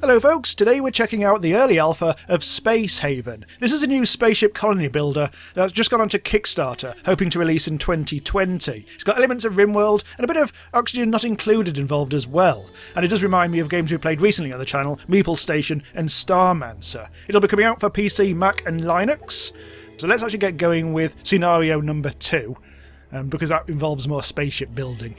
Hello folks, today we're checking out the early alpha of Space Haven. This is a new spaceship colony builder that's just gone onto Kickstarter, hoping to release in 2020. It's got elements of RimWorld and a bit of Oxygen Not Included involved as well. And it does remind me of games we played recently on the channel, Meeple Station and Starmancer. It'll be coming out for PC, Mac and Linux. So let's actually get going with scenario number 2, because that involves more spaceship building.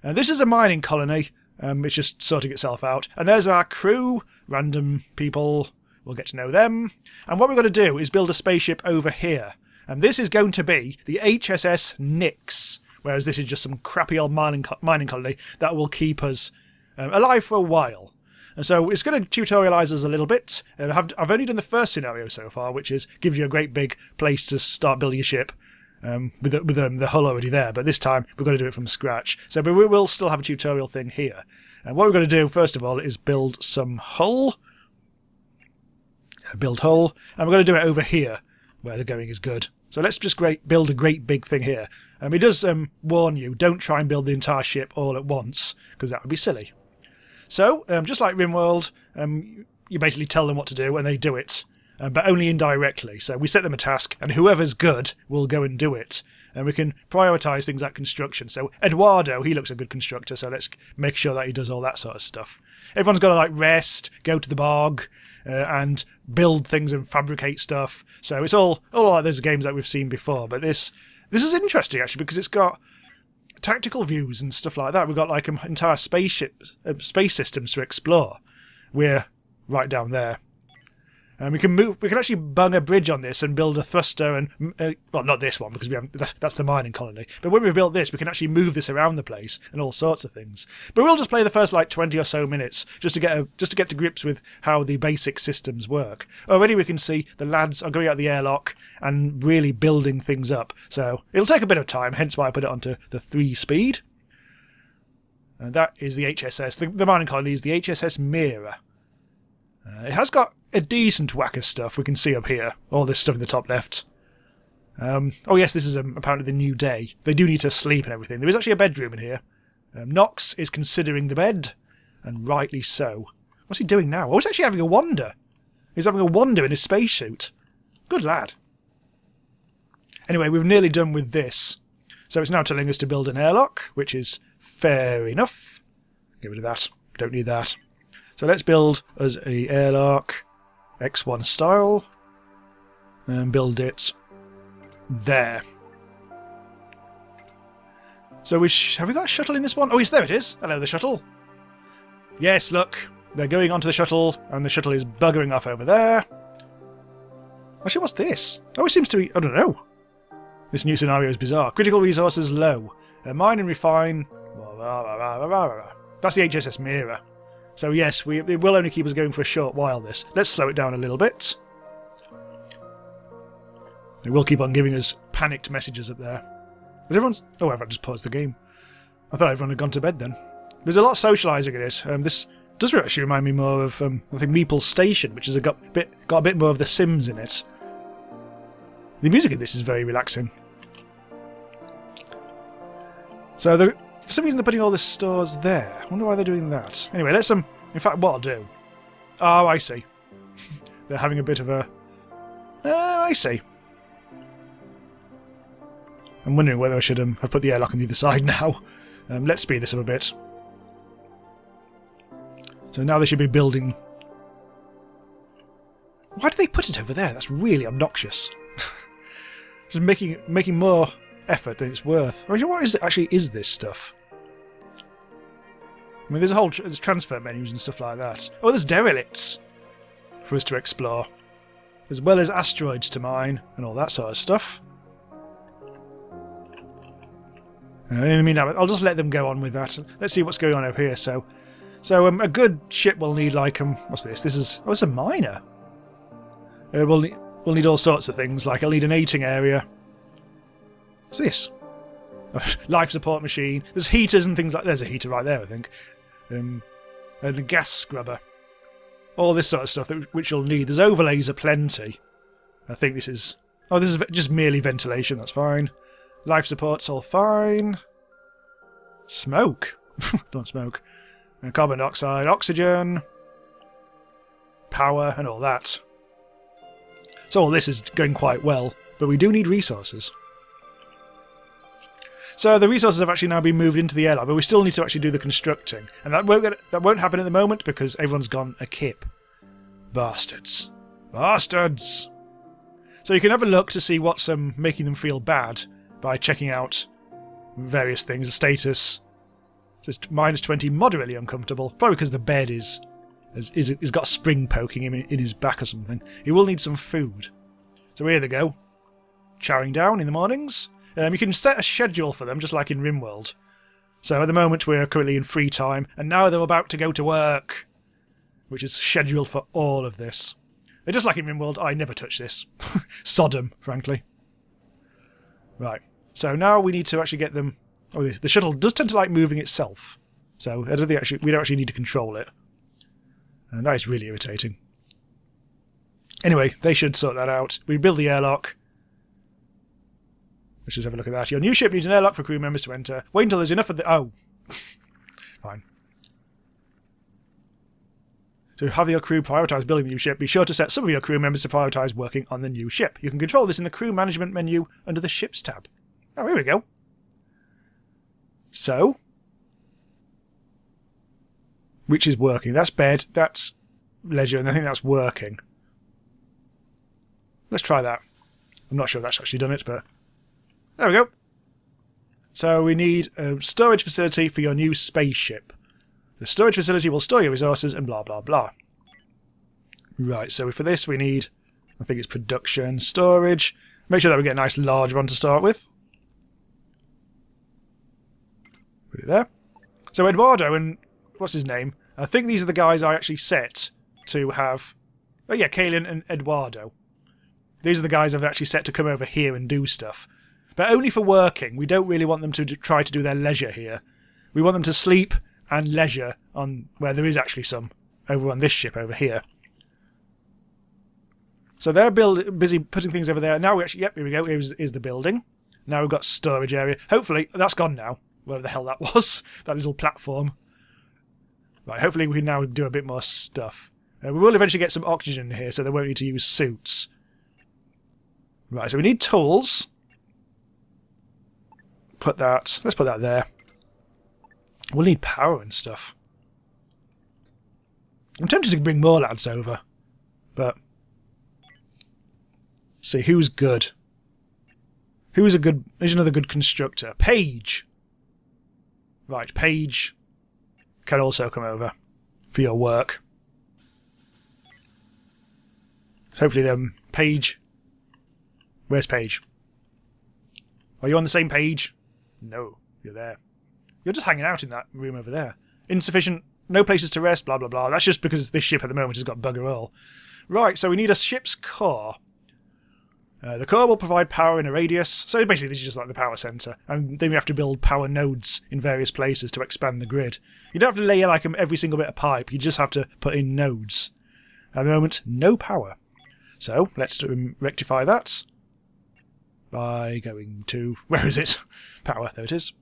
This is a mining colony. It's just sorting itself out. And there's our crew, random people. We'll get to know them. And what we're going to do is build a spaceship over here. And this is going to be the HSS Nyx, whereas this is just some crappy old mining colony that will keep us alive for a while. And so it's going to tutorialise us a little bit. I've only done the first scenario so far, which is gives you a great big place to start building a ship. With the hull already there, but this time we've got to do it from scratch. So but we will still have a tutorial thing here. And what we're going to do, first of all, is build some hull. Build hull. And we're going to do it over here, where the going is good. So let's just build a great big thing here. It does warn you, don't try and build the entire ship all at once, because that would be silly. So, just like RimWorld, you basically tell them what to do, and they do it. But only indirectly. So we set them a task, and whoever's good will go and do it. And we can prioritise things like construction. So Eduardo, he looks a good constructor, so let's make sure that he does all that sort of stuff. Everyone's got to like rest, go to the bog, and build things and fabricate stuff. So it's all like those games that we've seen before. But this is interesting actually, because it's got tactical views and stuff like that. We've got like an entire space systems to explore. We're right down there. We can actually bung a bridge on this and build a thruster and, well, not this one because that's the mining colony. But when we've built this, we can actually move this around the place and all sorts of things. But we'll just play the first like 20 or so minutes just to get to grips with how the basic systems work. Already we can see the lads are going out the airlock and really building things up. So it'll take a bit of time, hence why I put it onto the 3 speed. And that is the HSS. The mining colony is the HSS Mira. It has got a decent whack of stuff we can see up here. All this stuff in the top left. Oh yes, this is apparently the new day. They do need to sleep and everything. There is actually a bedroom in here. Knox is considering the bed, and rightly so. What's he doing now? Oh, he's actually having a wander. He's having a wander in his spacesuit. Good lad. Anyway, we've nearly done with this. So it's now telling us to build an airlock, which is fair enough. Get rid of that. Don't need that. So let's build us a airlock X1 style and build it there. So have we got a shuttle in this one? Oh yes, there it is. Hello, the shuttle. Yes, look. They're going onto the shuttle and the shuttle is buggering off over there. Actually, what's this? Oh, it seems to be... I don't know. This new scenario is bizarre. Critical resources low. Mine and refine... That's the HSS Mira. So yes, it will only keep us going for a short while, this. Let's slow it down a little bit. It will keep on giving us panicked messages up there. Has everyone's... Oh, I've just paused the game. I thought everyone had gone to bed then. There's a lot of socialising in it. This does actually remind me more of, I think, Meeple Station, which has got a bit more of The Sims in it. The music in this is very relaxing. So for some reason they're putting all the stores there. I wonder why they're doing that. Anyway, let's in fact, what I'll do... Oh, I see. They're having a bit of a... I see. I'm wondering whether I should have put the airlock on the other side now. Let's speed this up a bit. So now they should be building... Why do they put it over there? That's really obnoxious. Just making more effort than it's worth. I mean, what actually is this stuff? I mean, there's transfer menus and stuff like that. Oh, there's derelicts for us to explore, as well as asteroids to mine and all that sort of stuff. I mean, I'll just let them go on with that. Let's see what's going on over here. So a good ship will need like what's this? It's a miner. We'll need all sorts of things. Like I'll need an eating area. What's this? Life support machine. There's heaters and things like... There's a heater right there, I think. And a gas scrubber. All this sort of stuff which you'll need. There's overlays aplenty. I think this is... Oh, this is just merely ventilation. That's fine. Life support's all fine. Smoke. Don't smoke. And carbon dioxide, oxygen, power, and all that. So all this is going quite well, but we do need resources. So the resources have actually now been moved into the airlock, but we still need to actually do the constructing. And that won't happen at the moment because everyone's gone a kip. Bastards. Bastards! So you can have a look to see what's making them feel bad by checking out various things. The status, just -20, moderately uncomfortable. Probably because the bed is got a spring poking him in his back or something. He will need some food. So here they go. Chowing down in the mornings. You can set a schedule for them, just like in RimWorld. So at the moment we're currently in free time, and now they're about to go to work, which is scheduled for all of this. They're just like in RimWorld. I never touch this. Sodom, frankly. Right. So now we need to actually get them... Oh, the shuttle does tend to like moving itself. So I don't think we don't actually need to control it. And that is really irritating. Anyway, they should sort that out. We build the airlock. Let's just have a look at that. Your new ship needs an airlock for crew members to enter. Wait until there's enough of the... Oh. Fine. To have your crew prioritise building the new ship, be sure to set some of your crew members to prioritise working on the new ship. You can control this in the crew management menu under the Ships tab. Oh, here we go. So, which is working? That's bed, that's leisure, and I think that's working. Let's try that. I'm not sure that's actually done it, but there we go. So we need a storage facility for your new spaceship. The storage facility will store your resources and blah blah blah. Right, so for this we need, I think it's production, storage. Make sure that we get a nice large one to start with. Put it there. So Eduardo and what's his name? I think these are the guys I actually set to have... Oh yeah, Kaelin and Eduardo. These are the guys I've actually set to come over here and do stuff. But only for working. We don't really want them to try to do their leisure here. We want them to sleep and leisure on where there is actually some over on this ship over here. So they're busy putting things over there. Now we actually... Yep, here we go. Here's the building. Now we've got storage area. Hopefully... That's gone now. Whatever the hell that was. That little platform. Right, hopefully we can now do a bit more stuff. We will eventually get some oxygen in here, so they won't need to use suits. Right, so we need tools. Let's put that there. We'll need power and stuff. I'm tempted to bring more lads over, but... See, who's good? Who's another good constructor? Paige! Right, Paige can also come over for your work. Hopefully then, Paige... Where's Paige? Are you on the same page? No, you're there. You're just hanging out in that room over there. Insufficient, no places to rest, blah blah blah. That's just because this ship at the moment has got bugger all. Right, so we need a ship's core. The core will provide power in a radius. So basically this is just like the power centre. And then we have to build power nodes in various places to expand the grid. You don't have to lay like every single bit of pipe. You just have to put in nodes. At the moment, no power. So let's rectify that by going to... Where is it? Power, there it is.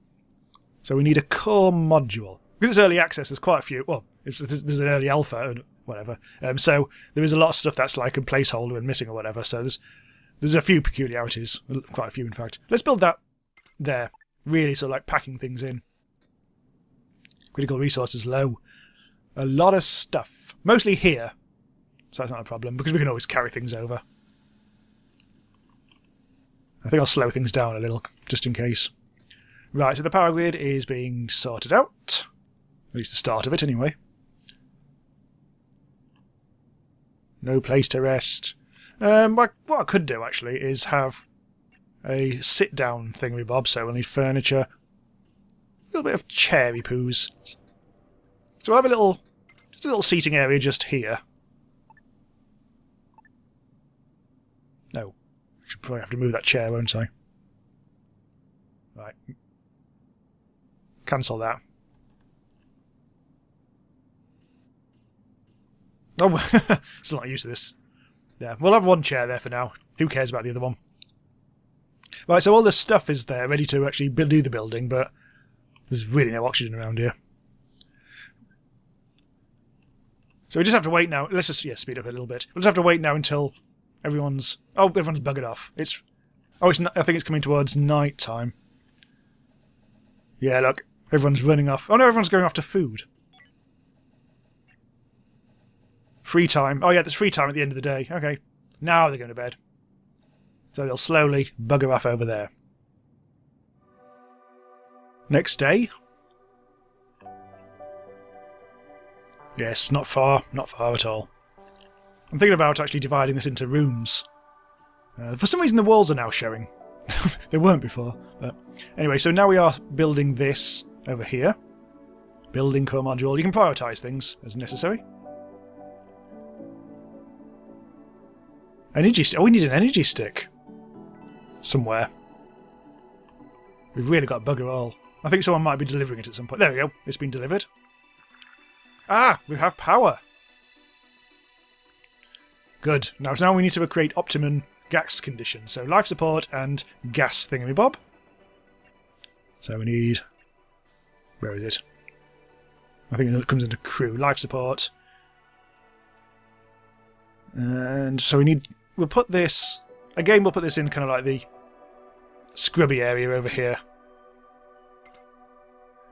So we need a core module. Because it's early access, there's quite a few... Well, there's an early alpha and whatever. So there is a lot of stuff that's like a placeholder and missing or whatever. So there's a few peculiarities. Quite a few, in fact. Let's build that there. Really sort of like packing things in. Critical resources low. A lot of stuff. Mostly here. So that's not a problem, because we can always carry things over. I think I'll slow things down a little, just in case. Right, so the power grid is being sorted out. At least the start of it, anyway. No place to rest. What I could do, actually, is have a sit-down thingamabob, so we'll need furniture. A little bit of cherry poos. So we'll have just a little seating area just here. No. I should probably have to move that chair, won't I? Right. Cancel that. Oh, still not used to this. Yeah, we'll have one chair there for now. Who cares about the other one? Right, so all this stuff is there, ready to actually do the building, but there's really no oxygen around here. So we just have to wait now. Let's just speed up a little bit. We'll just have to wait now until everyone's buggered off. It's not, I think it's coming towards night time. Yeah, look, everyone's running off. Oh no, everyone's going off to food. Free time. Oh yeah, there's free time at the end of the day. Okay, now they're going to bed. So they'll slowly bugger off over there. Next day. Yes, not far at all. I'm thinking about actually dividing this into rooms. For some reason the walls are now showing. They weren't before. But anyway, so now we are building this over here. Building core module. You can prioritise things as necessary. Energy stick. Oh, we need an energy stick. Somewhere. We've really got bugger all. I think someone might be delivering it at some point. There we go. It's been delivered. Ah! We have power! Good. Now we need to create optimum gas conditions. So life support and gas thingamabob. So we need... Where is it? I think it comes into crew. Life support. And so we need... We'll put this... Again, we'll put this in kind of like the scrubby area over here.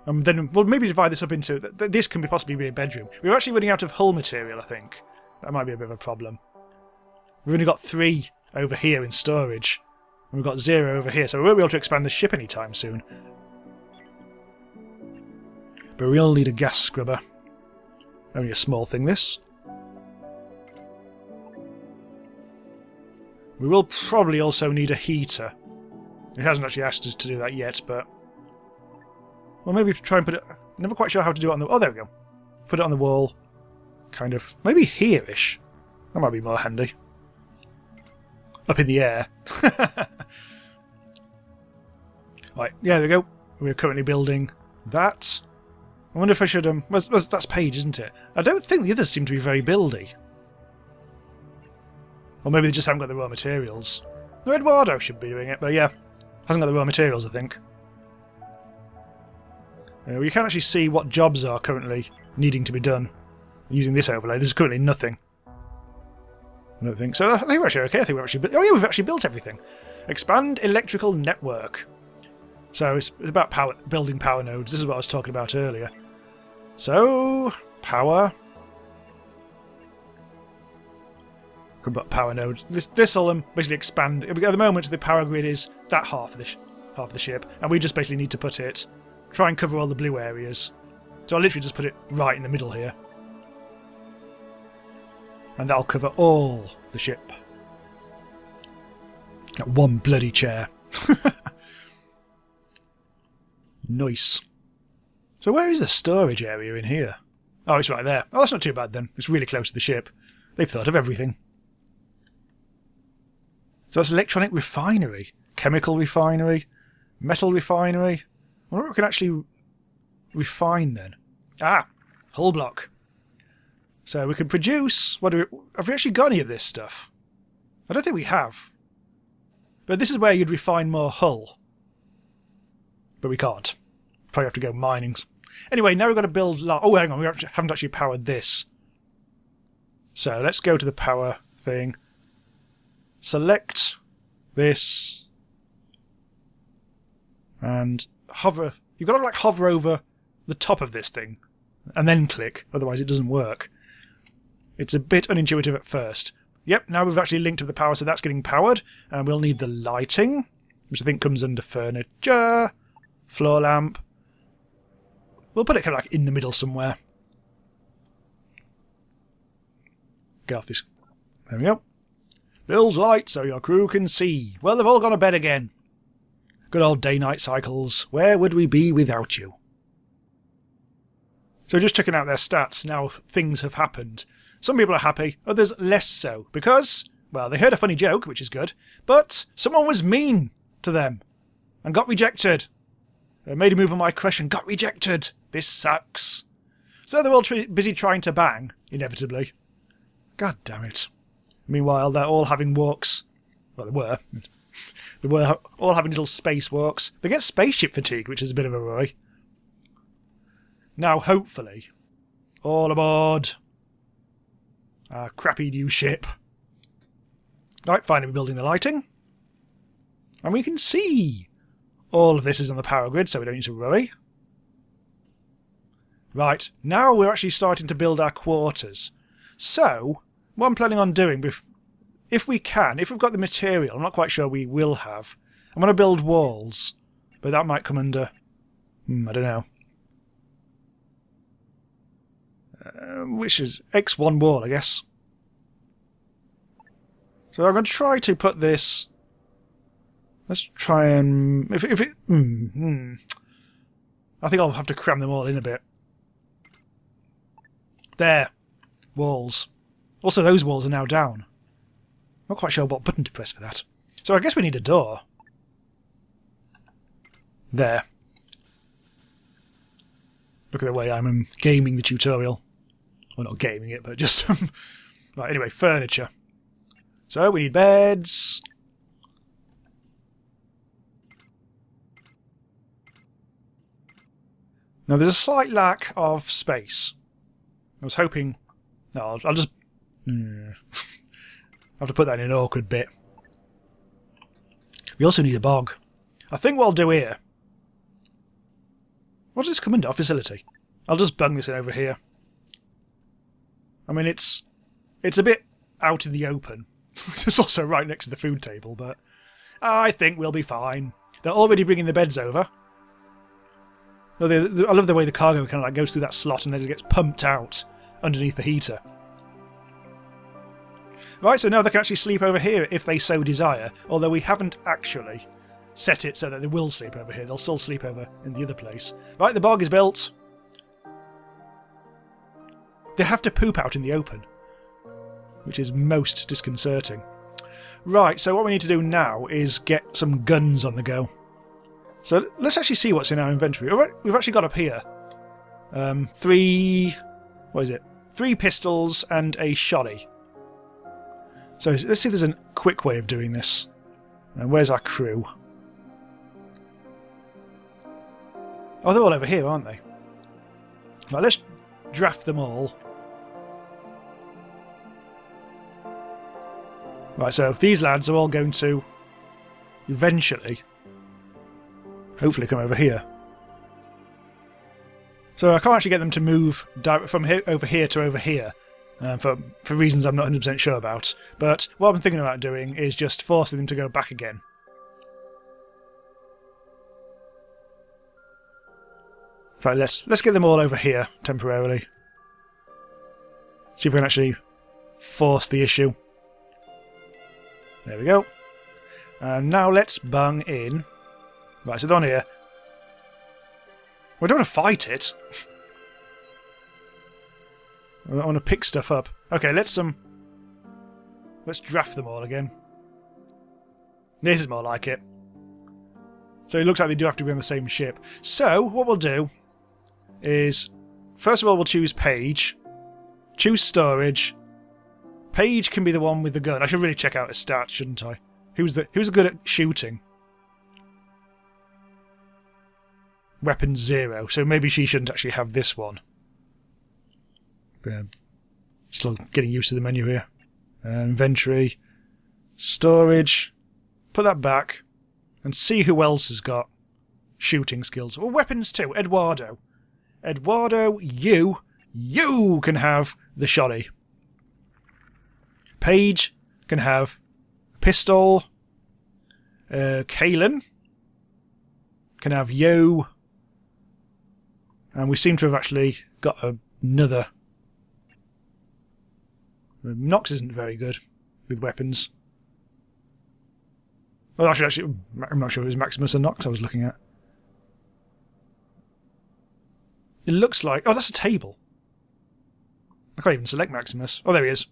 And then we'll maybe divide this up into... This can possibly be a bedroom. We're actually running out of hull material, I think. That might be a bit of a problem. We've only got 3 over here in storage. And we've got 0 over here, so we won't be able to expand the ship anytime soon. But we'll need a gas scrubber. Only a small thing, this. We will probably also need a heater. It hasn't actually asked us to do that yet, but... Well, maybe try and put it... I'm never quite sure how to do it on the... Oh, there we go. Put it on the wall. Kind of... Maybe here-ish. That might be more handy. Up in the air. Right, yeah, there we go. We're currently building that. I wonder if I should... that's Paige, isn't it? I don't think the others seem to be very buildy. Or maybe they just haven't got the raw materials. No, Eduardo should be doing it, but yeah. Hasn't got the raw materials, I think. You can actually see what jobs are currently needing to be done using this overlay. There's currently nothing. I don't think so. I think we're actually okay. I think we're actually... Oh yeah, we've actually built everything. Expand electrical network. So it's about building power nodes. This is what I was talking about earlier. So, power... Could put power node. This will basically expand. At the moment, the power grid is that half of the ship, and we just basically need to put it... Try and cover all the blue areas. So I'll literally just put it right in the middle here. And that'll cover all the ship. Got one bloody chair. Nice. So where is the storage area in here? Oh, it's right there. Oh, that's not too bad then. It's really close to the ship. They've thought of everything. So that's electronic refinery. Chemical refinery. Metal refinery. I wonder what we can actually refine then. Ah! Hull block. So we can produce... have we actually got any of this stuff? I don't think we have. But this is where you'd refine more hull. But we can't. Probably have to go mining. Anyway, now we've got to build... Oh, hang on. We haven't actually powered this. So let's go to the power thing. Select this. And hover... You've got to like hover over the top of this thing. And then click. Otherwise it doesn't work. It's a bit unintuitive at first. Yep, now we've actually linked to the power, so that's getting powered. And we'll need the lighting, which I think comes under furniture, floor lamp. We'll put it kind of like in the middle somewhere. Get off this. There we go. Build light so your crew can see. Well, they've all gone to bed again. Good old day-night cycles. Where would we be without you? So just checking out their stats, now things have happened. Some people are happy, others less so, because, well, they heard a funny joke, which is good, but someone was mean to them and got rejected. They made a move on my crush and got rejected. This sucks. So they're all busy trying to bang, inevitably. God damn it. Meanwhile, they're all having walks. Well, they were. They were all having little space walks. They get spaceship fatigue, which is a bit of a worry. Now, hopefully, all aboard. Our crappy new ship. Right, finally building the lighting. And we can see all of this is on the power grid, so we don't need to worry. Right, now we're actually starting to build our quarters. So, what I'm planning on doing, if we can, if we've got the material, I'm not quite sure we will have, I'm going to build walls. But that might come under... I don't know. Which is X1 wall, I guess. So I'm going to try to put this... Let's try and... If it... I think I'll have to cram them all in a bit. There. Walls. Also, those walls are now down. Not quite sure what button to press for that. So I guess we need a door. There. Look at the way I'm gaming the tutorial. Well, not gaming it, but just... Right, anyway, furniture. So, we need beds. Now, there's a slight lack of space. I was hoping... No, I'll just... I'll have to put that in an awkward bit. We also need a bog. I think what I'll do here... What does this come under? Facility. I'll just bung this in over here. I mean, it's a bit out in the open. It's also right next to the food table, but I think we'll be fine. They're already bringing the beds over. I love the way the cargo kind of like goes through that slot and then it gets pumped out underneath the heater. Right, so now they can actually sleep over here if they so desire, although we haven't actually set it so that they will sleep over here. They'll still sleep over in the other place. Right, the bog is built. They have to poop out in the open, which is most disconcerting. Right, so what we need to do now is get some guns on the go. So let's actually see what's in our inventory. We've actually got up here 3 pistols and a shotty. So let's see if there's a quick way of doing this. Where's our crew? Oh, they're all over here, aren't they? Right, let's draft them all. Right, so these lads are all going to eventually, hopefully, come over here. So I can't actually get them to move from over here to over here for reasons I'm not 100% sure about. But what I'm thinking about doing is just forcing them to go back again. Right, let's get them all over here temporarily. See if we can actually force the issue. There we go. And now let's bung in. Right, so they're on here. We don't want to fight it. I want to pick stuff up. Okay, let's draft them all again. This is more like it. So it looks like they do have to be on the same ship. So what we'll do is, first of all, we'll choose Page. Choose Storage. Page can be the one with the gun. I should really check out his stats, shouldn't I? Who's good at shooting? Weapon 0. So maybe she shouldn't actually have this one. Still getting used to the menu here. Inventory. Storage. Put that back. And see who else has got shooting skills. Well, weapons too. Eduardo. Eduardo, you can have the shotty. Paige can have a pistol. Kalen can have you. And we seem to have actually got another. Nox isn't very good with weapons. Well, actually, I'm not sure if it was Maximus or Nox I was looking at. It looks like... Oh, that's a table. I can't even select Maximus. Oh, there he is.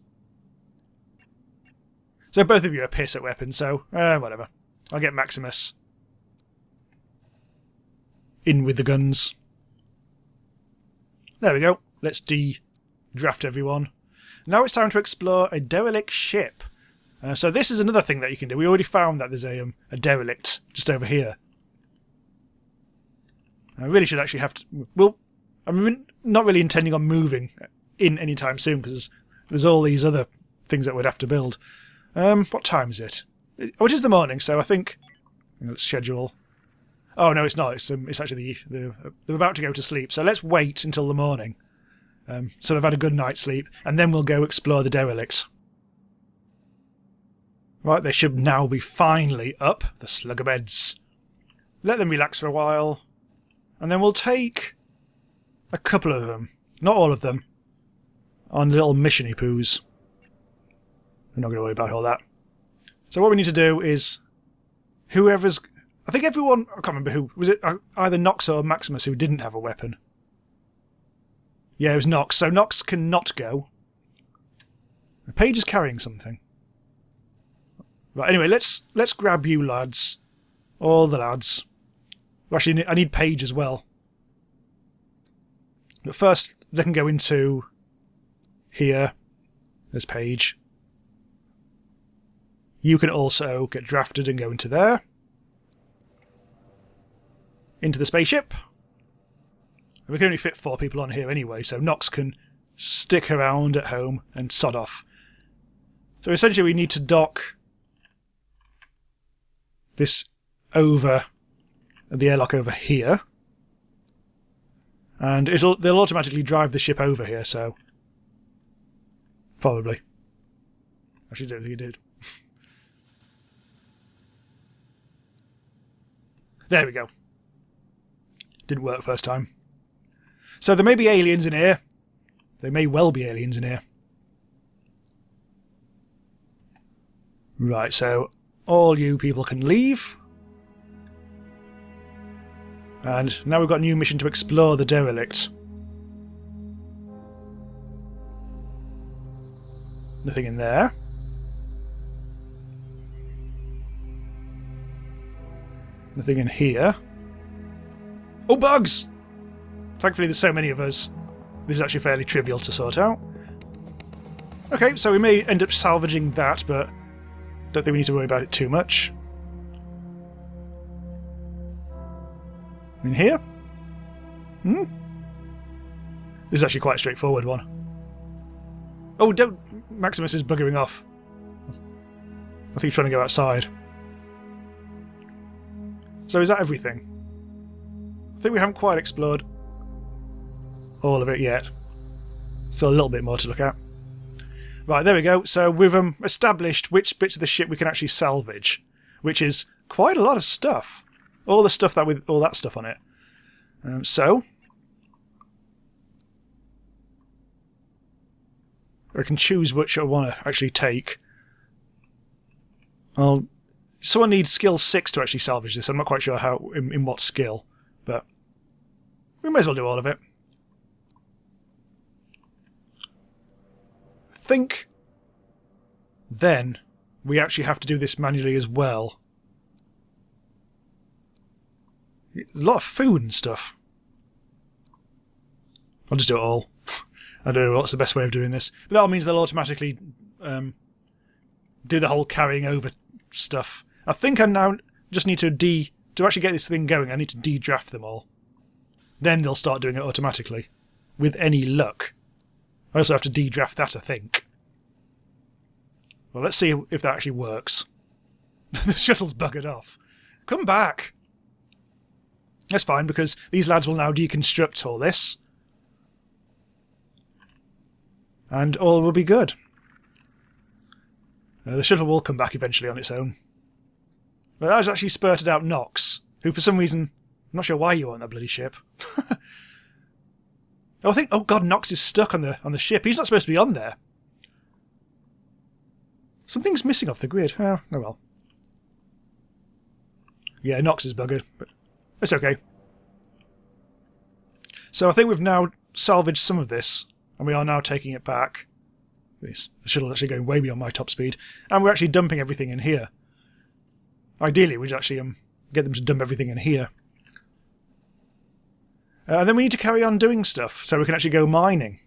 So both of you are piss at weapons, so whatever. I'll get Maximus in with the guns. There we go. Let's de-draft everyone. Now it's time to explore a derelict ship. So this is another thing that you can do. We already found that there's a derelict just over here. I really should actually have to... Well, I'm not really intending on moving in anytime soon because there's all these other things that we'd have to build. What time is it? Oh, it is the morning, so I think... Let's schedule... Oh, no, it's not. It's actually they're about to go to sleep, so let's wait until the morning. So they've had a good night's sleep, and then we'll go explore the derelict. Right, they should now be finally up, the slugger beds. Let them relax for a while, and then we'll take a couple of them, not all of them, on little mission-y poos. We're not going to worry about all that. So what we need to do is, whoever's... I think everyone... I can't remember who. Was it either Nox or Maximus who didn't have a weapon? Yeah, it was Nox. So Nox can not go. The page is carrying something. Right, anyway, let's grab you lads. All the lads. Actually, I need Paige as well. But first, they can go into here. There's Paige. You can also get drafted and go into there. Into the spaceship. We can only fit 4 people on here anyway, so Nox can stick around at home and sod off. So essentially we need to dock this over the airlock over here. And they'll automatically drive the ship over here, so... Probably. Actually, I don't think it did. There we go. Didn't work first time. So there may be aliens in here. There may well be aliens in here. Right, so all you people can leave. And now we've got a new mission to explore the derelict. Nothing in there. Nothing in here. Oh, bugs! Thankfully there's so many of us. This is actually fairly trivial to sort out. Okay, so we may end up salvaging that, but don't think we need to worry about it too much. In here? This is actually quite a straightforward one. Oh, don't... Maximus is buggering off. I think he's trying to go outside. So is that everything? I think we haven't quite explored all of it yet. Still a little bit more to look at. Right, there we go. So we've established which bits of the ship we can actually salvage, which is quite a lot of stuff. All the stuff that with all that stuff on it. So I can choose which I want to actually take. Someone needs skill 6 to actually salvage this. I'm not quite sure how in what skill, but we may as well do all of it. I think then we actually have to do this manually as well. A lot of food and stuff. I'll just do it all. I don't know what's the best way of doing this. But that means they'll automatically do the whole carrying over stuff. I think I now just need to actually get this thing going, I need to de-draft them all. Then they'll start doing it automatically. With any luck. I also have to de-draft that, I think. Well, let's see if that actually works. The shuttle's buggered off. Come back! That's fine, because these lads will now deconstruct all this. And all will be good. The shuttle will come back eventually on its own. But that has actually spurted out Nox, who for some reason... I'm not sure why you want that bloody ship. Oh god, Nox is stuck on the ship. He's not supposed to be on there. Something's missing off the grid. Oh well. Yeah, Nox is buggered, but it's okay. So I think we've now salvaged some of this, and we are now taking it back. The shuttle's actually going way beyond my top speed, and we're actually dumping everything in here. Ideally, we'd actually get them to dump everything in here. And then we need to carry on doing stuff, so we can actually go mining.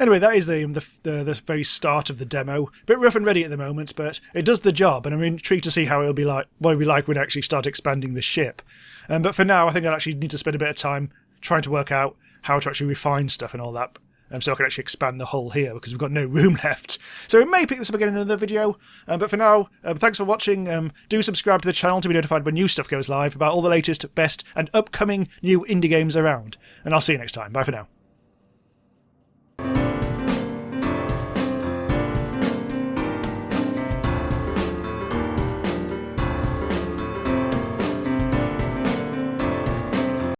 Anyway, that is the very start of the demo. A bit rough and ready at the moment, but it does the job, and I'm intrigued to see how it'll be like, what it'll be like when I actually start expanding the ship. But for now, I think I'll actually need to spend a bit of time trying to work out how to actually refine stuff and all that. so I can actually expand the hull here because we've got no room left. So we may pick this up again in another video, but for now, thanks for watching. Do subscribe to the channel to be notified when new stuff goes live about all the latest, best and upcoming new indie games around. And I'll see you next time. Bye for now.